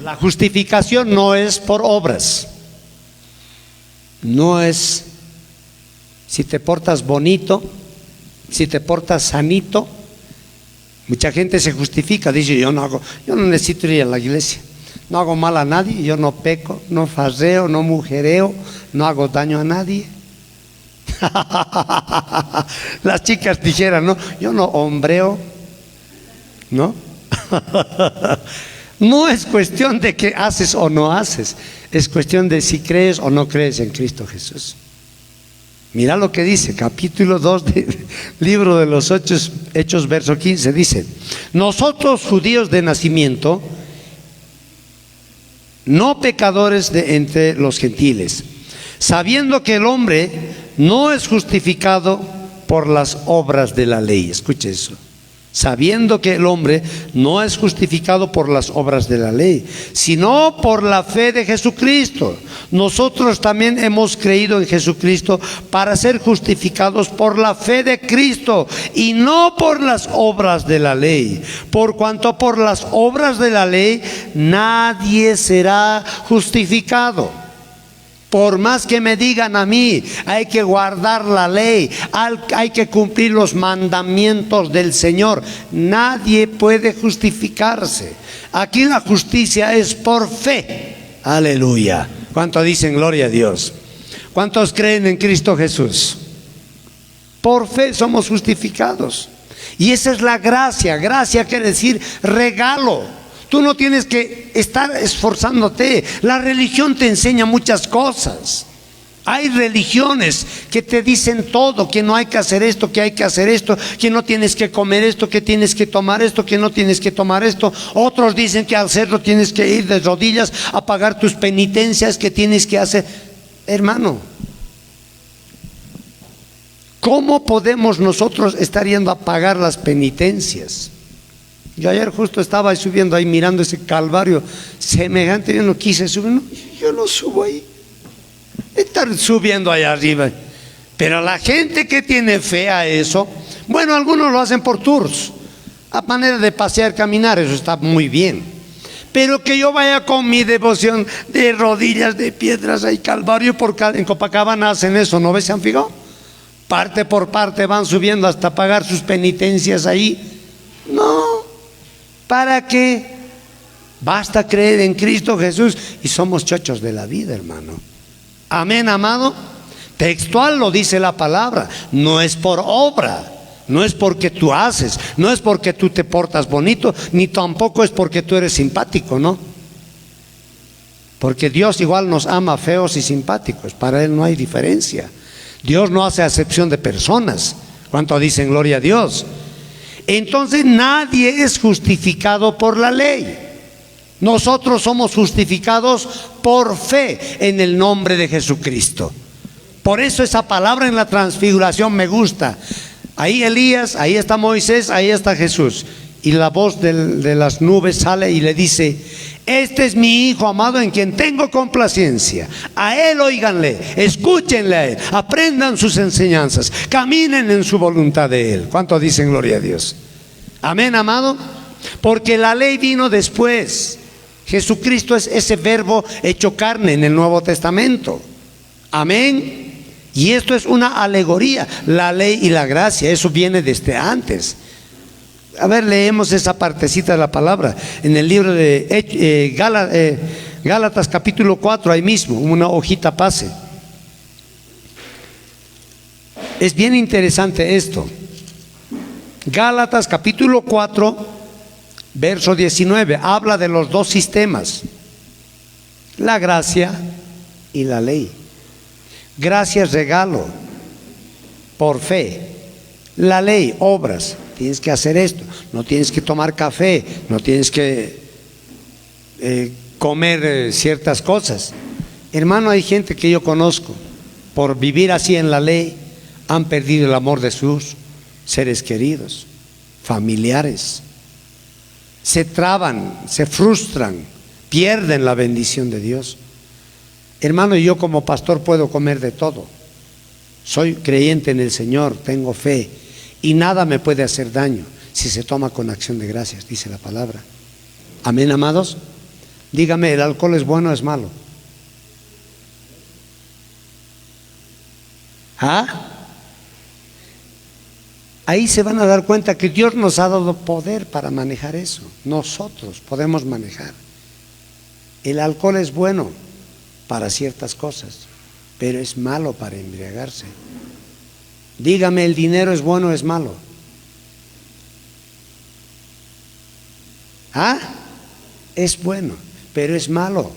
La justificación no es por obras. No es si te portas bonito, si te portas sanito. Mucha gente se justifica, dice: yo no necesito ir a la iglesia, no hago mal a nadie, yo no peco, no farreo, no mujereo, no hago daño a nadie. Las chicas dijeran: no, yo no hombreo, ¿no? No es cuestión de que haces o no haces, es cuestión de si crees o no crees en Cristo Jesús. Mira lo que dice, capítulo 2 del libro de los Hechos, verso 15, dice: nosotros judíos de nacimiento no pecadores de entre los gentiles, sabiendo que el hombre no es justificado por las obras de la ley. Escuche eso. Sabiendo que el hombre no es justificado por las obras de la ley, sino por la fe de Jesucristo. Nosotros también hemos creído en Jesucristo para ser justificados por la fe de Cristo y no por las obras de la ley. Por cuanto por las obras de la ley nadie será justificado. Por más que me digan a mí, hay que guardar la ley, hay que cumplir los mandamientos del Señor, nadie puede justificarse. Aquí la justicia es por fe. Aleluya. ¿Cuántos dicen gloria a Dios? ¿Cuántos creen en Cristo Jesús? Por fe somos justificados. Y esa es la gracia. Gracia quiere decir regalo. Tú no tienes que estar esforzándote. La religión te enseña muchas cosas. Hay religiones que te dicen todo, que no hay que hacer esto, que hay que hacer esto, que no tienes que comer esto, que tienes que tomar esto, que no tienes que tomar esto. Otros dicen que al hacerlo tienes que ir de rodillas a pagar tus penitencias, que tienes que hacer. Hermano, ¿cómo podemos nosotros estar yendo a pagar las penitencias? Yo ayer justo estaba subiendo ahí mirando ese calvario semejante. Yo no quise subir, no, yo no subo ahí. Estar subiendo allá arriba. Pero la gente que tiene fe a eso, bueno, algunos lo hacen por tours, a manera de pasear, caminar, eso está muy bien. Pero que yo vaya con mi devoción de rodillas, de piedras ahí, calvario, porque en Copacabana hacen eso, ¿no ves? ¿Se han fijado? Parte por parte van subiendo hasta pagar sus penitencias ahí. No. ¿Para qué? Basta creer en Cristo Jesús y somos chochos de la vida, hermano. Amén, amado. Textual lo dice la palabra. No es por obra, no es porque tú haces, no es porque tú te portas bonito, ni tampoco es porque tú eres simpático, ¿no? Porque Dios igual nos ama feos y simpáticos. Para Él no hay diferencia. Dios no hace acepción de personas. ¿Cuánto dicen gloria a Dios? Entonces nadie es justificado por la ley. Nosotros somos justificados por fe en el nombre de Jesucristo. Por eso esa palabra en la transfiguración me gusta. Ahí Elías, ahí está Moisés, ahí está Jesús. Y la voz de las nubes sale y le dice: este es mi Hijo amado en quien tengo complacencia. A Él óiganle, escúchenle a Él, aprendan sus enseñanzas, caminen en su voluntad de Él. ¿Cuánto dicen gloria a Dios? Amén, amado. Porque la ley vino después. Jesucristo es ese verbo hecho carne en el Nuevo Testamento. Amén. Y esto es una alegoría. La ley y la gracia, eso viene desde antes. A ver, leemos esa partecita de la palabra en el libro de Gálatas capítulo 4, ahí mismo, una hojita pase. Es bien interesante esto. Gálatas capítulo 4, verso 19, habla de los dos sistemas, la gracia y la ley. Gracia es regalo, por fe. La ley, obras. Tienes que hacer esto, no tienes que tomar café, no tienes que comer ciertas cosas. Hermano, hay gente que yo conozco, por vivir así en la ley, han perdido el amor de sus seres queridos, familiares. Se traban, se frustran, pierden la bendición de Dios. Hermano, yo como pastor puedo comer de todo. Soy creyente en el Señor, tengo fe. Y nada me puede hacer daño si se toma con acción de gracias, dice la palabra. Amén, amados. Dígame, ¿el alcohol es bueno o es malo? ¿Ah? Ahí se van a dar cuenta que Dios nos ha dado poder para manejar eso. Nosotros podemos manejar. El alcohol es bueno para ciertas cosas, pero es malo para embriagarse. Dígame, ¿el dinero es bueno o es malo? ¿Ah? Es bueno, pero es malo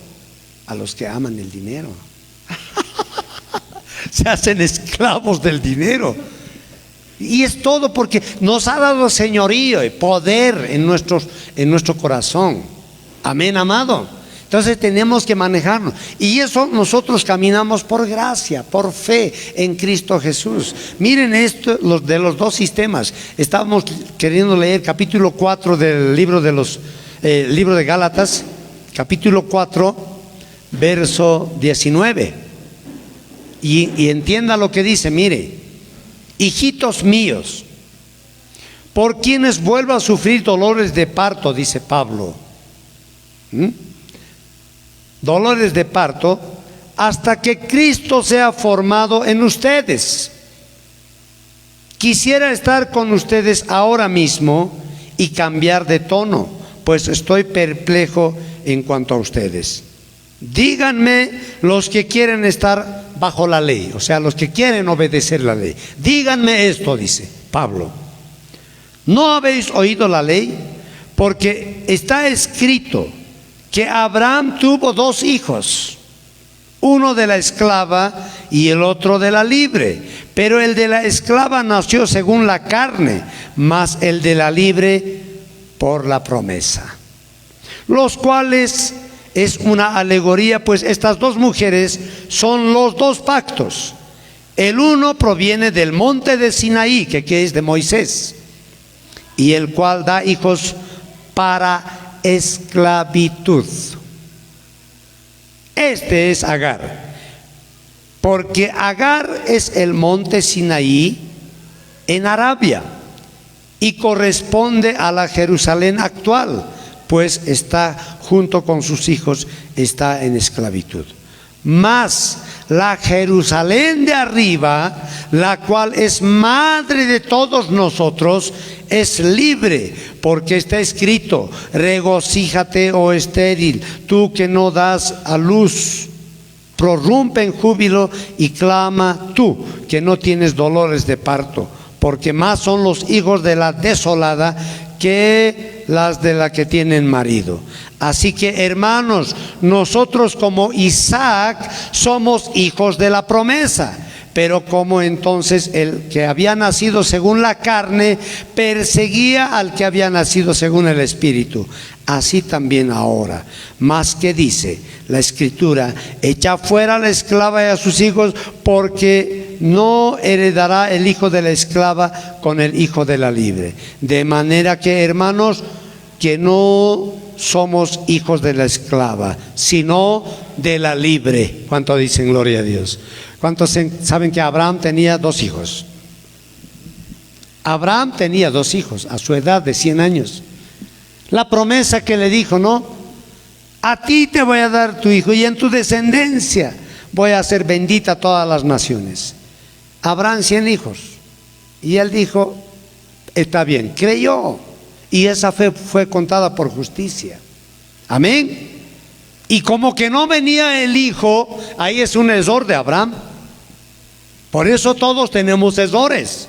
a los que aman el dinero. Se hacen esclavos del dinero. Y es todo porque nos ha dado señorío y poder en nuestro corazón. Amén, amado. Entonces tenemos que manejarnos. Y eso nosotros caminamos por gracia, por fe en Cristo Jesús. Miren esto de los dos sistemas. Estábamos queriendo leer capítulo 4 del libro de Gálatas, capítulo 4, verso 19. Y entienda lo que dice, mire: hijitos míos, por quienes vuelvo a sufrir dolores de parto, dice Pablo. Dolores de parto, hasta que Cristo sea formado en ustedes. Quisiera estar con ustedes ahora mismo y cambiar de tono, pues estoy perplejo en cuanto a ustedes. Díganme los que quieren estar bajo la ley, o sea, los que quieren obedecer la ley. Díganme esto, dice Pablo: ¿no habéis oído la ley? Porque está escrito que Abraham tuvo dos hijos, uno de la esclava y el otro de la libre. Pero el de la esclava nació según la carne, mas el de la libre por la promesa. Los cuales es una alegoría, pues estas dos mujeres son los dos pactos. El uno proviene del monte de Sinaí, que es de Moisés, y el cual da hijos para esclavitud. Este es Agar, porque Agar es el monte Sinaí en Arabia y corresponde a la Jerusalén actual, pues está junto con sus hijos, está en esclavitud. Mas la Jerusalén de arriba, la cual es madre de todos nosotros, es libre, porque está escrito: regocíjate, oh estéril, tú que no das a luz, prorrumpe en júbilo y clama tú que no tienes dolores de parto, porque más son los hijos de la desolada que las de la que tienen marido. Así que, hermanos, nosotros como Isaac somos hijos de la promesa. Pero como entonces el que había nacido según la carne perseguía al que había nacido según el Espíritu, así también ahora. Mas que dice la Escritura: echa fuera a la esclava y a sus hijos, porque no heredará el hijo de la esclava con el hijo de la libre. De manera que, hermanos, que no somos hijos de la esclava, sino de la libre. ¿Cuánto dicen gloria a Dios? ¿Cuántos saben que Abraham tenía dos hijos? Abraham tenía dos hijos a su edad de 100 años. La promesa que le dijo, ¿no? A ti te voy a dar tu hijo y en tu descendencia voy a hacer bendita todas las naciones. Abraham 100 hijos. Y él dijo: está bien, creyó. Y esa fe fue contada por justicia. Amén. Y como que no venía el hijo, ahí es un error de Abraham. Por eso todos tenemos errores.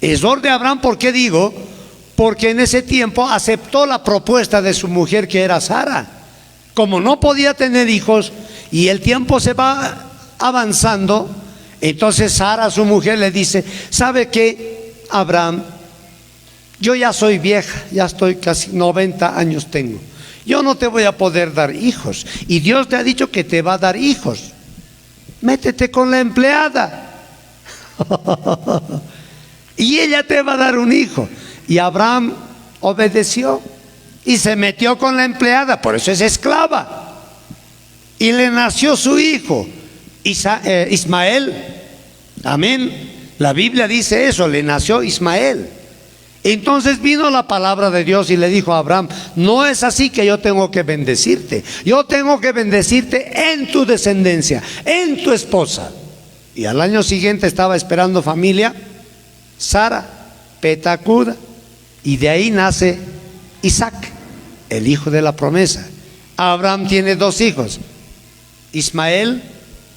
Error de Abraham, ¿por qué digo? Porque en ese tiempo aceptó la propuesta de su mujer, que era Sara. Como no podía tener hijos y el tiempo se va avanzando, entonces Sara, su mujer, le dice: ¿sabe qué, Abraham? Yo ya soy vieja, ya estoy casi 90 años tengo. Yo no te voy a poder dar hijos. Y Dios te ha dicho que te va a dar hijos. Métete con la empleada. Y ella te va a dar un hijo. Y Abraham obedeció y se metió con la empleada, por eso es esclava. Y le nació su hijo, Ismael. Amén. La Biblia dice eso, le nació Ismael. Entonces vino la palabra de Dios y le dijo a Abraham: no es así que yo tengo que bendecirte. Yo tengo que bendecirte en tu descendencia, en tu esposa. Y al año siguiente estaba esperando familia Sara, Petacuda, y de ahí nace Isaac, el hijo de la promesa. Abraham tiene dos hijos, Ismael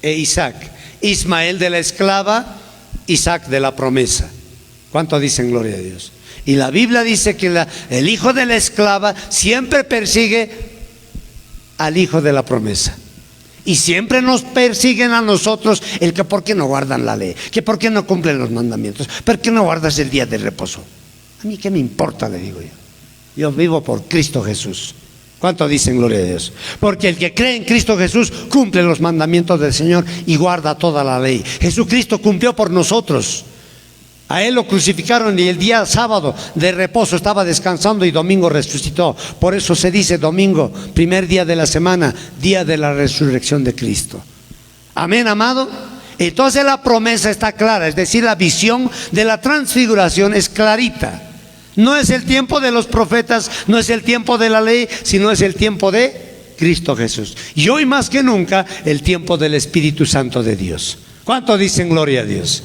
e Isaac. Ismael de la esclava, Isaac de la promesa. ¿Cuánto dicen gloria a Dios? Y la Biblia dice que el hijo de la esclava siempre persigue al hijo de la promesa. Y siempre nos persiguen a nosotros el que por qué no guardan la ley, que por qué no cumplen los mandamientos, por qué no guardas el día de reposo. A mí qué me importa, le digo yo. Yo vivo por Cristo Jesús. ¿Cuánto dicen gloria a Dios? Porque el que cree en Cristo Jesús cumple los mandamientos del Señor y guarda toda la ley. Jesucristo cumplió por nosotros. A Él lo crucificaron y el día sábado de reposo estaba descansando y domingo resucitó. Por eso se dice domingo, primer día de la semana, día de la resurrección de Cristo. Amén, amado. Entonces la promesa está clara, es decir, la visión de la transfiguración es clarita. No es el tiempo de los profetas, no es el tiempo de la ley, sino es el tiempo de Cristo Jesús. Y hoy más que nunca, el tiempo del Espíritu Santo de Dios. ¿Cuánto dicen gloria a Dios?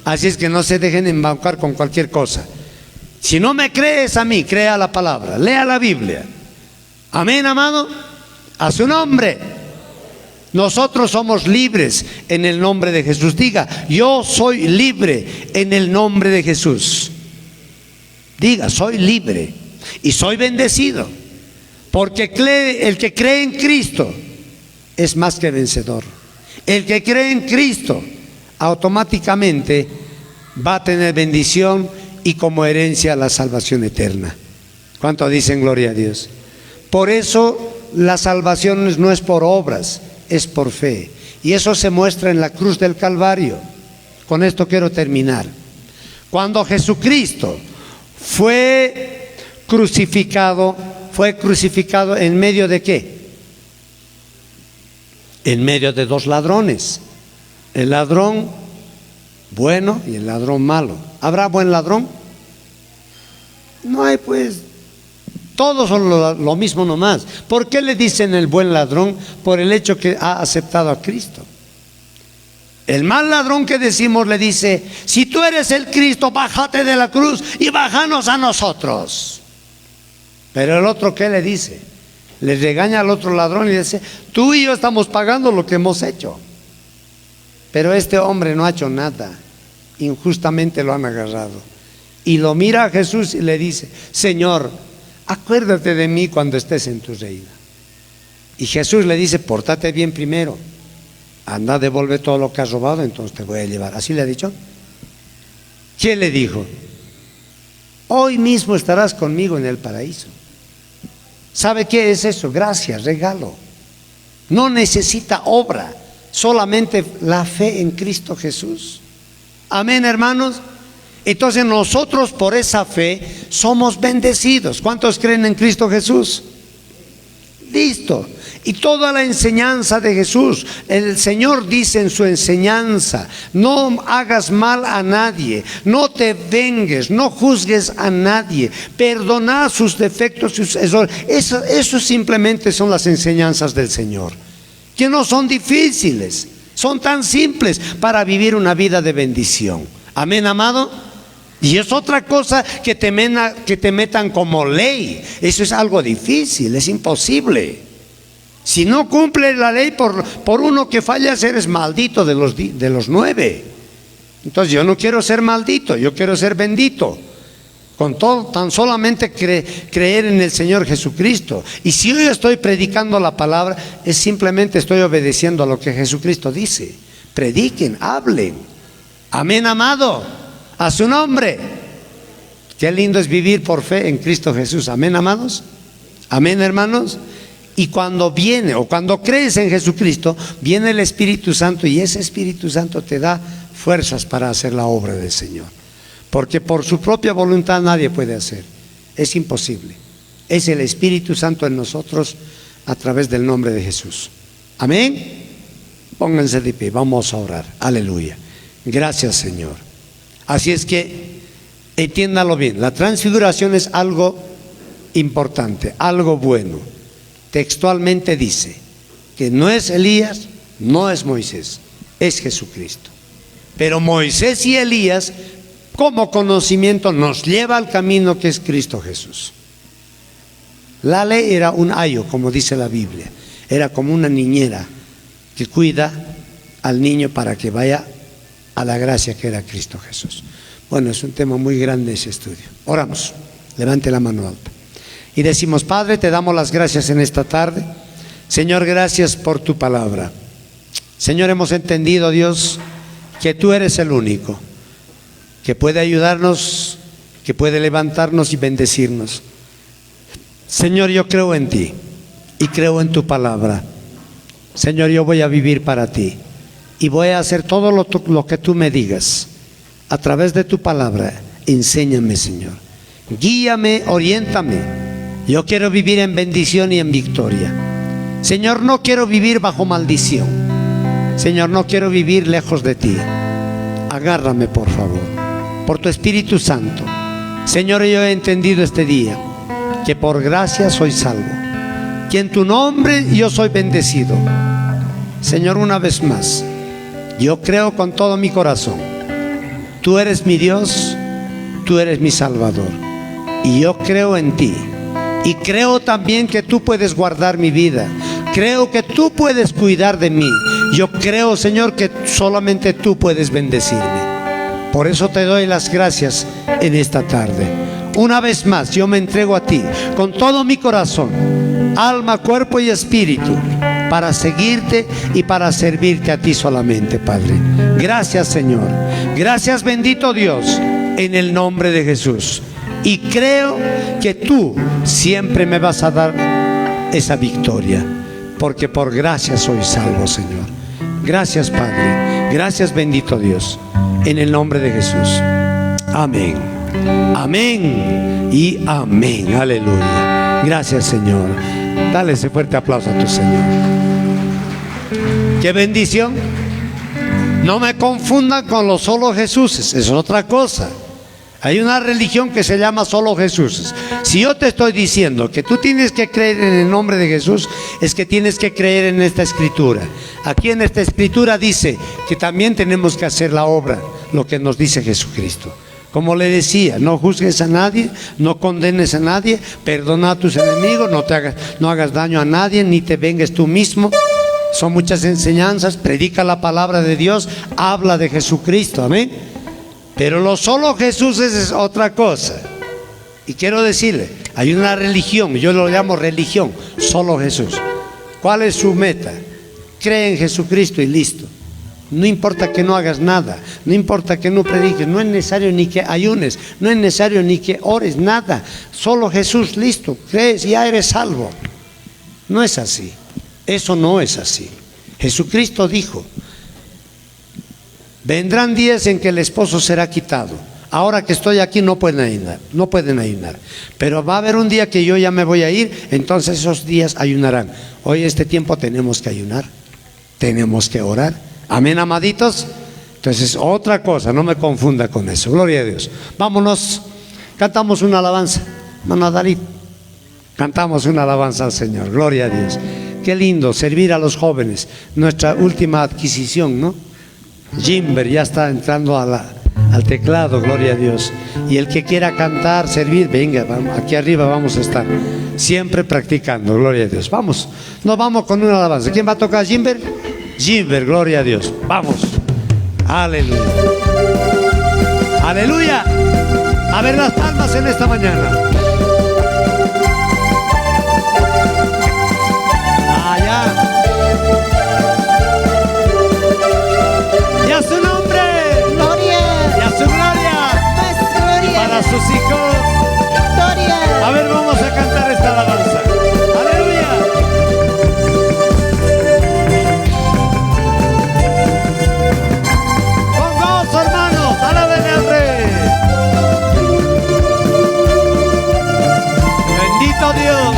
Así es que no se dejen embaucar con cualquier cosa. Si no me crees a mí, crea la palabra, lea la Biblia. Amén, amado. A su nombre. Nosotros somos libres en el nombre de Jesús. Diga, yo soy libre en el nombre de Jesús. Diga, soy libre y soy bendecido. Porque el que cree en Cristo es más que vencedor. El que cree en Cristo automáticamente va a tener bendición y como herencia la salvación eterna. ¿Cuánto dicen gloria a Dios? Por eso la salvación no es por obras, es por fe. Y eso se muestra en la cruz del Calvario. Con esto quiero terminar. Cuando Jesucristo fue crucificado en medio de ¿qué? En medio de dos ladrones. El ladrón bueno y el ladrón malo. ¿Habrá buen ladrón? No hay, pues. Todos son lo mismo nomás. ¿Por qué le dicen el buen ladrón? Por el hecho que ha aceptado a Cristo. El mal ladrón que decimos le dice, si tú eres el Cristo, bájate de la cruz y bájanos a nosotros. Pero el otro, ¿qué le dice? Le regaña al otro ladrón y le dice, tú y yo estamos pagando lo que hemos hecho. Pero este hombre no ha hecho nada, injustamente lo han agarrado. Y lo mira a Jesús y le dice, Señor, acuérdate de mí cuando estés en tu reino. Y Jesús le dice, pórtate bien primero. Anda, devuelve todo lo que has robado, entonces te voy a llevar. ¿Así le ha dicho? ¿Qué le dijo? Hoy mismo estarás conmigo en el paraíso. ¿Sabe qué es eso? Gracias, regalo. No necesita obra, solamente la fe en Cristo Jesús. Amén, hermanos. Entonces nosotros por esa fe somos bendecidos. ¿Cuántos creen en Cristo Jesús? Listo. Y toda la enseñanza de Jesús, el Señor dice en su enseñanza, no hagas mal a nadie, no te vengues, no juzgues a nadie, perdona sus defectos, sus errores. Eso simplemente son las enseñanzas del Señor, que no son difíciles, son tan simples para vivir una vida de bendición. Amén, amado. Y es otra cosa que te metan como ley. Eso es algo difícil, es imposible. Si no cumples la ley por uno que fallas, eres maldito de los 9. Entonces yo no quiero ser maldito, yo quiero ser bendito. Con todo, tan solamente creer en el Señor Jesucristo. Y si hoy estoy predicando la palabra, es simplemente estoy obedeciendo a lo que Jesucristo dice. Prediquen, hablen. Amén, amado. A su nombre. Qué lindo es vivir por fe en Cristo Jesús. Amén, amados. Amén, hermanos. Y cuando viene o cuando crees en Jesucristo, viene el Espíritu Santo y ese Espíritu Santo te da fuerzas para hacer la obra del Señor. Porque por su propia voluntad nadie puede hacer. Es imposible. Es el Espíritu Santo en nosotros a través del nombre de Jesús. Amén. Pónganse de pie, vamos a orar. Aleluya. Gracias, Señor. Así es que entiéndalo bien. La transfiguración es algo importante, algo bueno. Textualmente dice que no es Elías, no es Moisés, es Jesucristo. Pero Moisés y Elías, como conocimiento, nos lleva al camino que es Cristo Jesús. La ley era un ayo, como dice la Biblia. Era como una niñera que cuida al niño para que vaya a la gracia que era Cristo Jesús. Bueno, es un tema muy grande ese estudio. Oramos, levante la mano alta. Y decimos, Padre, te damos las gracias en esta tarde. Señor, gracias por tu palabra. Señor, hemos entendido, Dios, que tú eres el único que puede ayudarnos, que puede levantarnos y bendecirnos. Señor, yo creo en ti. y creo en tu palabra. Señor, yo voy a vivir para ti y voy a hacer todo lo que tú me digas a través de tu palabra. Enséñame, Señor, guíame, oriéntame. Yo quiero vivir en bendición y en victoria. Señor, no quiero vivir bajo maldición. Señor, no quiero vivir lejos de ti. Agárrame, por favor, por tu Espíritu Santo. Señor, yo he entendido este día que por gracia soy salvo, que en tu nombre yo soy bendecido. Señor, una vez más, yo creo con todo mi corazón, tú eres mi Dios, tú eres mi Salvador, y yo creo en ti. Y creo también que tú puedes guardar mi vida. Creo que tú puedes cuidar de mí. Yo creo, Señor, que solamente tú puedes bendecirme. Por eso te doy las gracias en esta tarde. Una vez más, yo me entrego a ti con todo mi corazón, alma, cuerpo y espíritu, para seguirte y para servirte a ti solamente, Padre. Gracias, Señor. Gracias, bendito Dios, en el nombre de Jesús. Y creo que tú siempre me vas a dar esa victoria, porque por gracia soy salvo, Señor. Gracias, Padre. Gracias, bendito Dios, en el nombre de Jesús. Amén. Amén y amén. Aleluya. Gracias, Señor. Dale ese fuerte aplauso a tu Señor. Qué bendición. No me confundan con los solo Jesuses, es otra cosa. Hay una religión que se llama solo Jesús. Si yo te estoy diciendo que tú tienes que creer en el nombre de Jesús, es que tienes que creer en esta escritura. Aquí en esta escritura dice que también tenemos que hacer la obra, lo que nos dice Jesucristo. Como le decía, no juzgues a nadie, no condenes a nadie, perdona a tus enemigos, no hagas daño a nadie, ni te vengues tú mismo. Son muchas enseñanzas. Predica la palabra de Dios, habla de Jesucristo, amén. Pero lo solo Jesús es otra cosa. Y quiero decirle, hay una religión, yo lo llamo religión, solo Jesús. ¿Cuál es su meta? Cree en Jesucristo y listo. No importa que no hagas nada, no importa que no prediques, no es necesario ni que ayunes, no es necesario ni que ores, nada. Solo Jesús, listo, crees y ya eres salvo. No es así, eso no es así. Jesucristo dijo: vendrán días en que el esposo será quitado. Ahora que estoy aquí no pueden ayunar. Pero va a haber un día que yo ya me voy a ir, entonces esos días ayunarán. Hoy este tiempo tenemos que ayunar, tenemos que orar. Amén, amaditos. Entonces otra cosa, no me confunda con eso. Gloria a Dios. Vámonos, cantamos una alabanza. Hermano David, cantamos una alabanza al Señor. Gloria a Dios. Qué lindo servir a los jóvenes. Nuestra última adquisición, ¿no? Jimber ya está entrando al teclado, gloria a Dios. Y el que quiera cantar, servir, venga, vamos, aquí arriba vamos a estar siempre practicando, gloria a Dios. Vamos, nos vamos con una alabanza. ¿Quién va a tocar? Jimber. Jimber, gloria a Dios. Vamos. Aleluya. Aleluya. A ver las palmas en esta mañana. Allá. Y a su nombre, gloria, y a su gloria, más gloria, y para sus hijos, victoria. A ver, vamos a cantar esta alabanza. Aleluya. Con gozo, hermanos, alaben al Rey. Bendito Dios.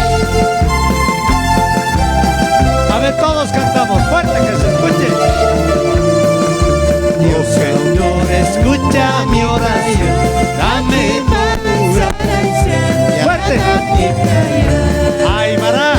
A ver, todos cantamos fuerte, que se escuche. Dios, Señor, escucha mi oración, dame fuerte. Ay, Mará.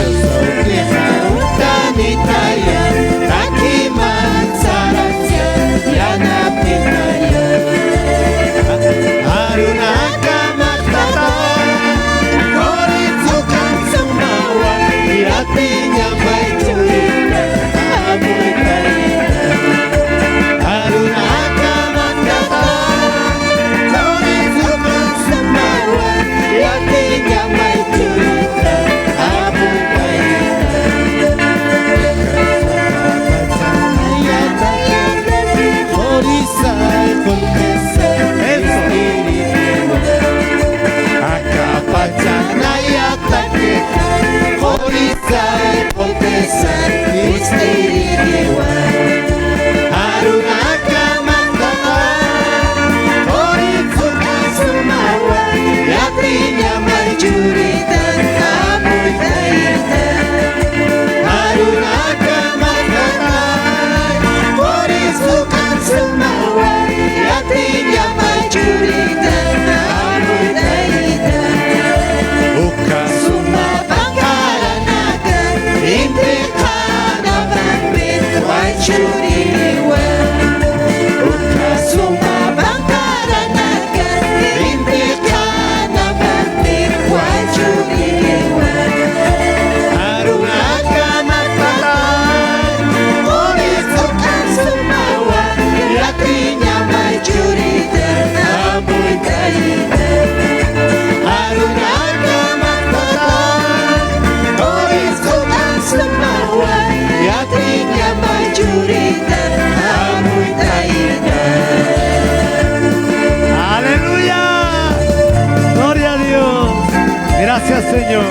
Gracias, Señor.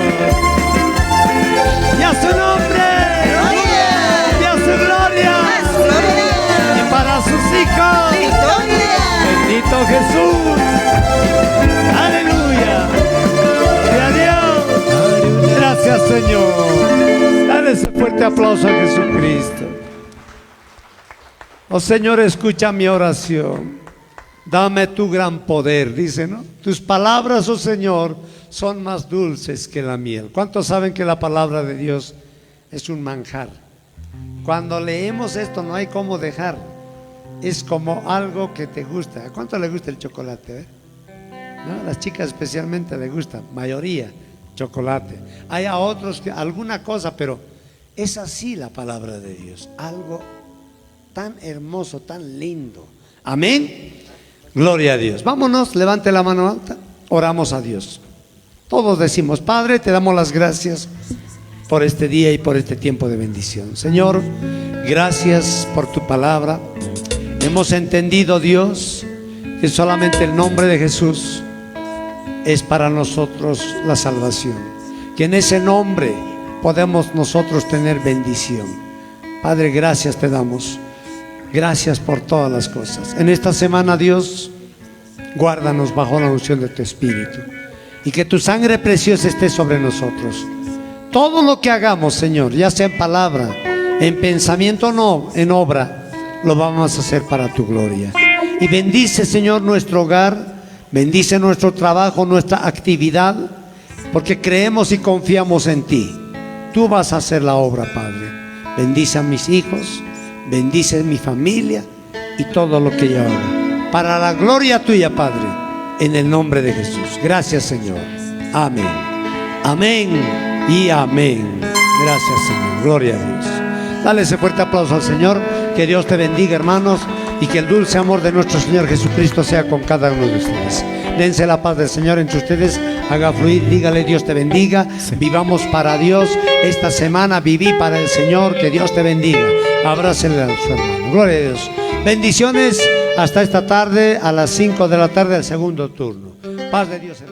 Y a su nombre. Gloria. Y a su gloria. Más gloria. Y para sus hijos. Victoria. Bendito Jesús. Aleluya. Gloria a Dios. Gracias, Señor. Dale ese fuerte aplauso a Jesucristo. Oh Señor, escucha mi oración. Dame tu gran poder, dice, ¿no? Tus palabras, oh Señor, son más dulces que la miel. ¿Cuántos saben que la palabra de Dios es un manjar? Cuando leemos esto no hay cómo dejar. Es como algo que te gusta. ¿A cuánto le gusta el chocolate? ¿No? A las chicas especialmente les gusta, mayoría, chocolate. Hay a otros que alguna cosa, pero es así la palabra de Dios. Algo tan hermoso, tan lindo. Amén. Gloria a Dios. Vámonos, levante la mano alta. Oramos a Dios. Todos decimos: Padre, te damos las gracias por este día y por este tiempo de bendición. Señor, gracias por tu palabra. Hemos entendido, Dios, que solamente el nombre de Jesús es para nosotros la salvación, que en ese nombre podemos nosotros tener bendición. Padre, gracias te damos. Gracias por todas las cosas. En esta semana, Dios, guárdanos bajo la unción de tu Espíritu y que tu sangre preciosa esté sobre nosotros. Todo lo que hagamos, Señor, ya sea en palabra, en pensamiento o no, en obra, lo vamos a hacer para tu gloria. Y bendice, Señor, nuestro hogar, bendice nuestro trabajo, nuestra actividad, porque creemos y confiamos en ti. Tú vas a hacer la obra, Padre. Bendice a mis hijos, bendice mi familia y todo lo que yo haga, para la gloria tuya, Padre, en el nombre de Jesús. Gracias, Señor. Amén. Amén y amén. Gracias, Señor. Gloria a Dios. Dale ese fuerte aplauso al Señor. Que Dios te bendiga, hermanos, y que el dulce amor de nuestro Señor Jesucristo sea con cada uno de ustedes. Dense la paz del Señor entre ustedes. Haga fluir, dígale: Dios te bendiga. Vivamos para Dios. Esta semana viví para el Señor. Que Dios te bendiga. Abrácenle a su hermano. Gloria a Dios. Bendiciones hasta esta tarde, a las 5 de la tarde, el segundo turno. Paz de Dios, hermano.